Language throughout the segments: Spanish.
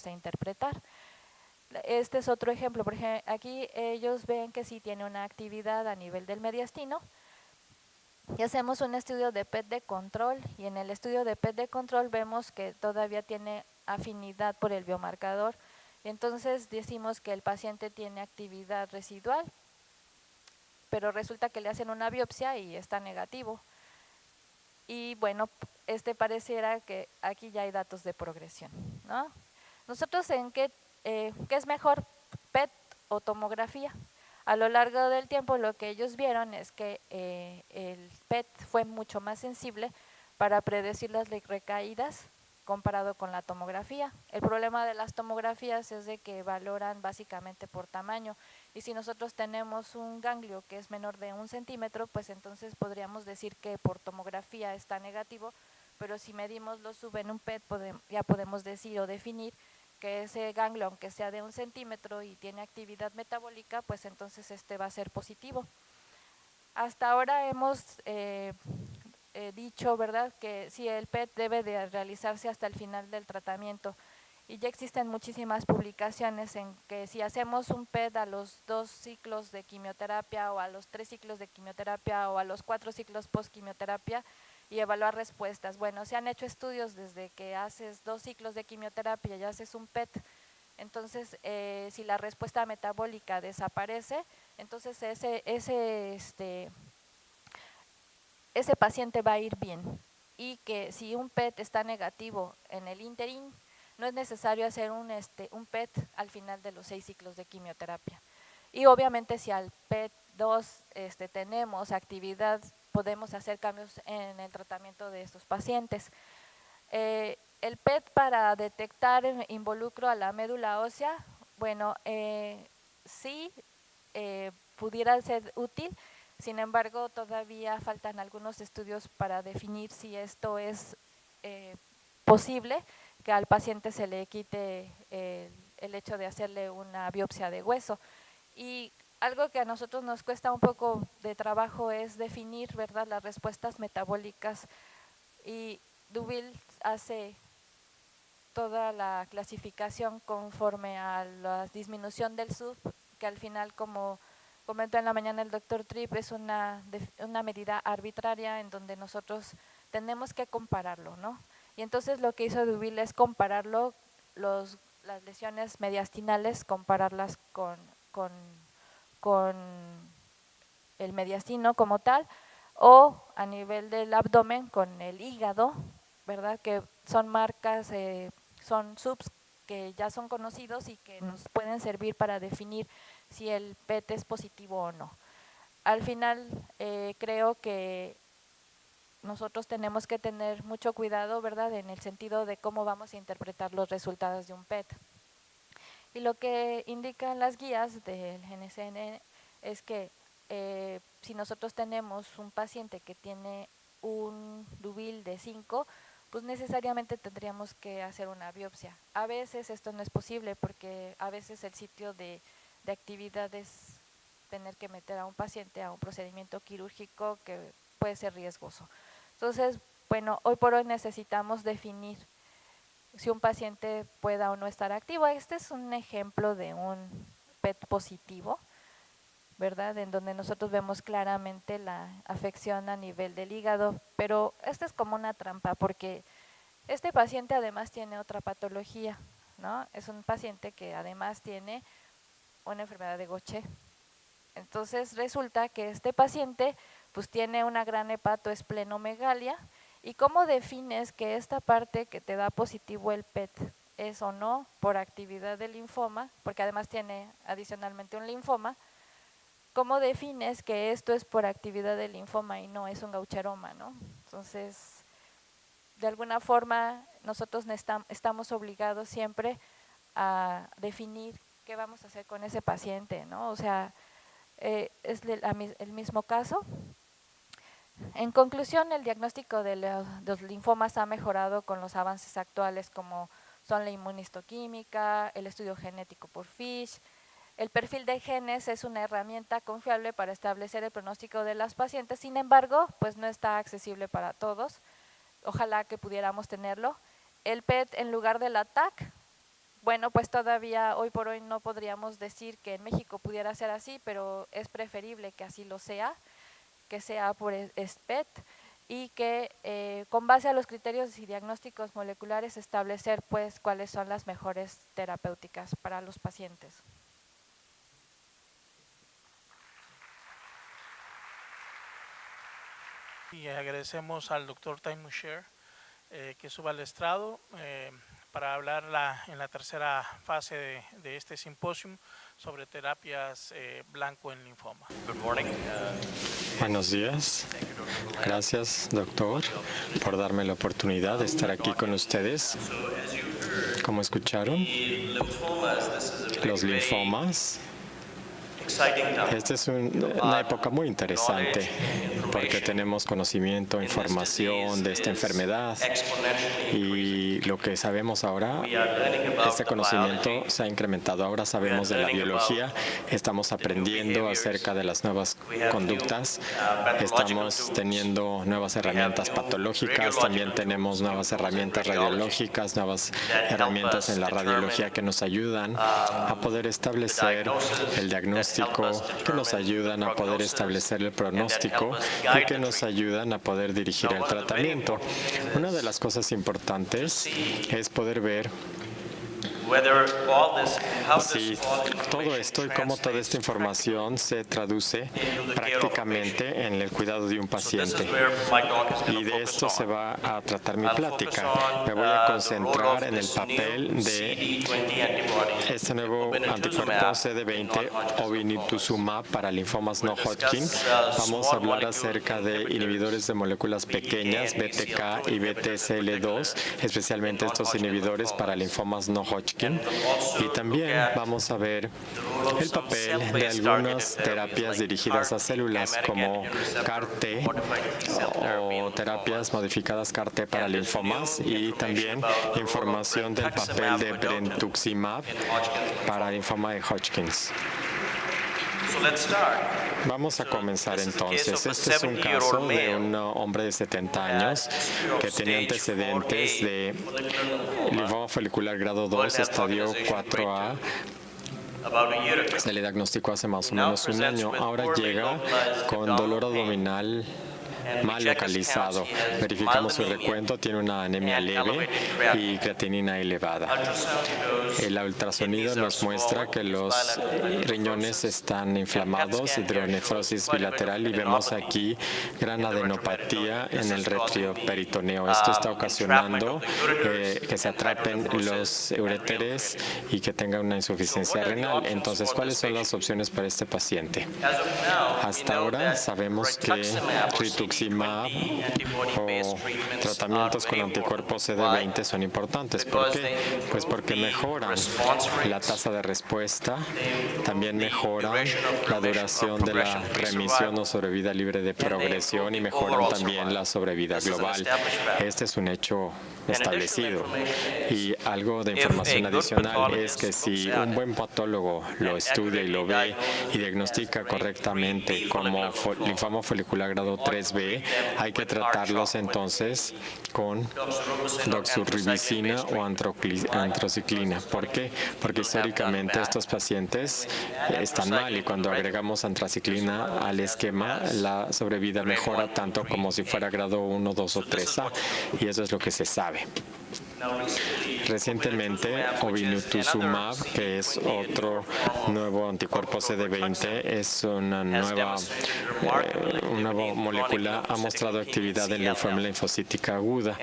a interpretar. Este es otro ejemplo, por ejemplo, aquí ellos ven que sí tiene una actividad a nivel del mediastino y hacemos un estudio de PET de control y en el estudio de PET de control vemos que todavía tiene afinidad por el biomarcador. Entonces decimos que el paciente tiene actividad residual, pero resulta que le hacen una biopsia y está negativo. Y bueno, pareciera que aquí ya hay datos de progresión, ¿no? Nosotros ¿qué es mejor, PET o tomografía? A lo largo del tiempo lo que ellos vieron es que el PET fue mucho más sensible para predecir las recaídas comparado con la tomografía. El problema de las tomografías es de que valoran básicamente por tamaño y si nosotros tenemos un ganglio que es menor de 1 centímetro, pues entonces podríamos decir que por tomografía está negativo, pero si medimos lo sub en un PET ya podemos decir o definir que ese ganglio, aunque sea de 1 centímetro y tiene actividad metabólica, pues entonces va a ser positivo. Hasta ahora hemos dicho, ¿verdad?, que sí, el PET debe de realizarse hasta el final del tratamiento y ya existen muchísimas publicaciones en que si hacemos un PET a los 2 ciclos de quimioterapia o a los 3 ciclos de quimioterapia o a los 4 ciclos post-quimioterapia y evaluar respuestas. Bueno, se han hecho estudios desde que haces 2 ciclos de quimioterapia y haces un PET, entonces si la respuesta metabólica desaparece, entonces ese paciente va a ir bien y que si un PET está negativo en el ínterin, no es necesario hacer un PET al final de los 6 ciclos de quimioterapia. Y obviamente si al PET2 tenemos actividad, podemos hacer cambios en el tratamiento de estos pacientes. El PET para detectar involucro a la médula ósea, bueno, sí pudiera ser útil, sin embargo todavía faltan algunos estudios para definir si esto es posible, que al paciente se le quite el hecho de hacerle una biopsia de hueso. Y algo que a nosotros nos cuesta un poco de trabajo es definir, ¿verdad?, las respuestas metabólicas, y Duville hace toda la clasificación conforme a la disminución del SUV, que al final, como comentó en la mañana el doctor Tripp, es una medida arbitraria en donde nosotros tenemos que compararlo, ¿no? Y entonces lo que hizo Duville es compararlo, las lesiones mediastinales, compararlas con el mediastino como tal, o a nivel del abdomen con el hígado, ¿verdad?, que son marcas, son subs que ya son conocidos y que nos pueden servir para definir si el PET es positivo o no. Al final creo que nosotros tenemos que tener mucho cuidado, ¿verdad?, en el sentido de cómo vamos a interpretar los resultados de un PET. Y lo que indican las guías del GNCN es que si nosotros tenemos un paciente que tiene un Duville de 5, pues necesariamente tendríamos que hacer una biopsia. A veces esto no es posible porque a veces el sitio de actividad es tener que meter a un paciente a un procedimiento quirúrgico que puede ser riesgoso. Entonces, bueno, hoy por hoy necesitamos definir si un paciente pueda o no estar activo. Este es un ejemplo de un PET positivo, ¿verdad?, en donde nosotros vemos claramente la afección a nivel del hígado, pero esta es como una trampa porque este paciente además tiene otra patología, ¿no? Es un paciente que además tiene una enfermedad de Gaucher. Entonces resulta que este paciente pues tiene una gran hepatoesplenomegalia. ¿Y cómo defines que esta parte que te da positivo el PET es o no por actividad del linfoma? Porque además tiene adicionalmente un linfoma. ¿Cómo defines que esto es por actividad del linfoma y no es un gaucheroma, ¿no? Entonces, de alguna forma, nosotros estamos obligados siempre a definir qué vamos a hacer con ese paciente, ¿no? O sea, es el mismo caso. En conclusión, el diagnóstico de los linfomas ha mejorado con los avances actuales como son la inmunistoquímica, el estudio genético por FISH. El perfil de genes es una herramienta confiable para establecer el pronóstico de las pacientes, sin embargo, pues no está accesible para todos. Ojalá que pudiéramos tenerlo. El PET en lugar del ATAC bueno, pues todavía hoy por hoy no podríamos decir que en México pudiera ser así, pero es preferible que así lo sea, que sea por SPET y que con base a los criterios y diagnósticos moleculares establecer pues cuáles son las mejores terapéuticas para los pacientes. Y agradecemos al doctor Time Musher que suba al estrado para hablar en la tercera fase de este simposio sobre terapias blanco en linfoma. Buenos días. Gracias, doctor, por darme la oportunidad de estar aquí con ustedes. Como escucharon, los linfomas. Esta es una época muy interesante porque tenemos conocimiento, información de esta enfermedad y lo que sabemos ahora, este conocimiento se ha incrementado. Ahora sabemos de la biología, estamos aprendiendo acerca de las nuevas conductas, estamos teniendo nuevas herramientas patológicas, también tenemos nuevas herramientas radiológicas, nuevas herramientas en la radiología que nos ayudan a poder establecer el diagnóstico, que nos ayudan a poder establecer el pronóstico y que nos ayudan a poder dirigir el tratamiento. Una de las cosas importantes es poder ver si todo esto y cómo toda esta información se traduce prácticamente en el cuidado de un paciente. Y de esto se va a tratar mi plática. Me voy a concentrar en el papel de este nuevo anticuerpo CD20, obinutuzumab, para linfomas no Hodgkin. Vamos a hablar acerca de inhibidores de moléculas pequeñas, BTK y BTCL2, especialmente estos inhibidores para linfomas no Hodgkin. Y también vamos a ver el papel de algunas terapias dirigidas a células como CAR-T o terapias modificadas CAR-T para linfomas, y también información del papel de brentuximab para linfoma de Hodgkins. Vamos a comenzar entonces. Este es un caso de un hombre de 70 años que tenía antecedentes de linfoma folicular grado 2, estadio 4A. Se le diagnosticó hace más o menos un año. Ahora llega con dolor abdominal mal localizado. Verificamos su recuento, tiene una anemia leve y creatinina elevada. El ultrasonido nos muestra que los riñones están inflamados, hidronefrosis bilateral, y vemos aquí gran adenopatía en el retroperitoneo. Esto está ocasionando que se atrapen los uréteres y que tenga una insuficiencia renal. Entonces, ¿cuáles son las opciones para este paciente? Hasta ahora sabemos que rituximab o tratamientos con anticuerpos CD20 son importantes. ¿Por qué? Pues porque mejoran la tasa de respuesta, también mejoran la duración de la remisión o sobrevida libre de progresión, y mejoran también la sobrevida global. Este es un hecho establecido. Y algo de información adicional es que si un buen patólogo lo estudia y lo ve y diagnostica correctamente como linfoma folicular grado 3B, hay que tratarlos entonces con doxorubicina o antraciclina. ¿Por qué? Porque históricamente estos pacientes están mal, y cuando agregamos antraciclina al esquema, la sobrevida mejora tanto como si fuera grado 1, 2 o 3A, y eso es lo que se sabe. Recientemente, obinutuzumab, que es otro nuevo anticuerpo CD20, es una nueva molécula, ha mostrado actividad en leucemia linfocítica aguda,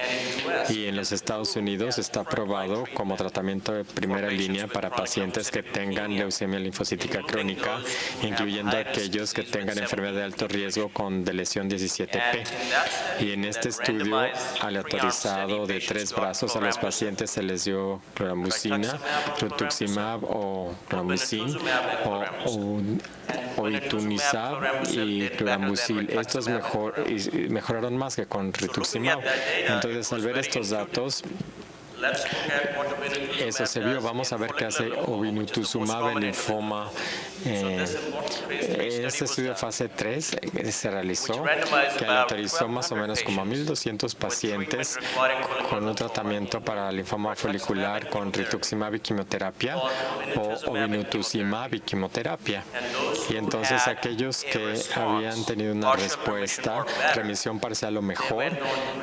y en los Estados Unidos está aprobado como tratamiento de primera línea para pacientes que tengan leucemia linfocítica crónica, incluyendo aquellos que tengan enfermedad de alto riesgo con lesión 17P. Y en este estudio aleatorizado de 3 brazos, a los pacientes se les dio clorambucina, rituximab o clorambucin, o itunizab y clorambucil. Estos mejoraron más que con rituximab. Entonces, al ver estos datos, Eso se vio. Vamos a ver qué hace obinutuzumab en linfoma. Este estudio fase 3 se realizó, que autorizó más o menos como a 1.200 pacientes con un tratamiento para linfoma folicular con rituximab y quimioterapia o obinutuzumab y quimioterapia. Y entonces aquellos que habían tenido una respuesta, remisión parcial o mejor,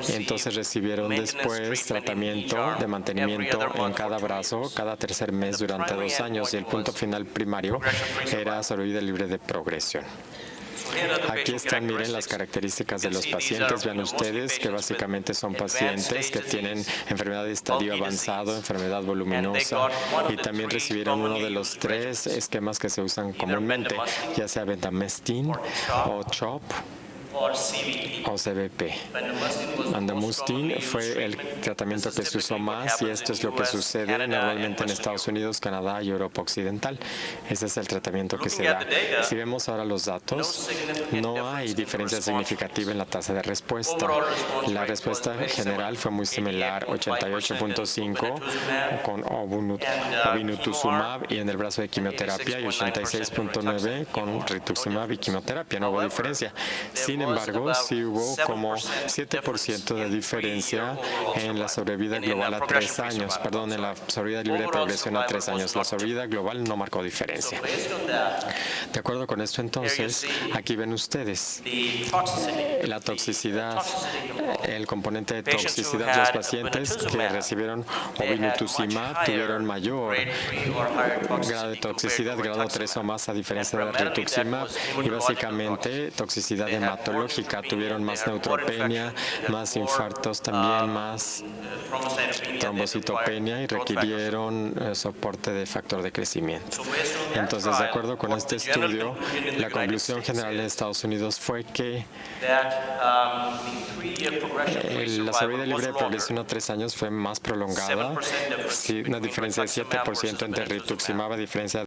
entonces recibieron después tratamiento de mantenimiento en cada brazo cada tercer mes durante 2 años, y el punto final primario era sobrevida libre de progresión. Aquí están, miren las características de los pacientes. Vean ustedes que básicamente son pacientes que tienen enfermedad de estadio avanzado, enfermedad voluminosa, y también recibieron uno de los 3 esquemas que se usan comúnmente, ya sea bendamustine o CHOP o CBP. Bendamustine fue el tratamiento que se usó más, y esto es lo que sucede normalmente en Estados Unidos, Canadá y Europa Occidental. Ese es el tratamiento que se da. Si vemos ahora los datos, no hay diferencia significativa en la tasa de respuesta. La respuesta general fue muy similar, 88.5 con obinutuzumab y en el brazo de quimioterapia, y 86.9 con rituximab y quimioterapia. No hubo diferencia. Sin embargo, sí hubo como 7% de diferencia en la sobrevida global a 3 años, perdón, en la sobrevida libre de progresión a 3 años. La sobrevida global no marcó diferencia. De acuerdo con esto, entonces, aquí ven ustedes la toxicidad, el componente de toxicidad. Los pacientes que recibieron obinutuzumab tuvieron mayor grado de toxicidad, grado 3 o más, a diferencia de rituximab, y básicamente toxicidad hematológica. Tuvieron más neutropenia, más infartos también, más trombocitopenia, y requirieron soporte de factor de crecimiento. Entonces, de acuerdo con este estudio, la conclusión general de Estados Unidos fue que la sobrevida libre de progresión a 3 años fue más prolongada, sí, una diferencia de 7% entre rituximab, a diferencia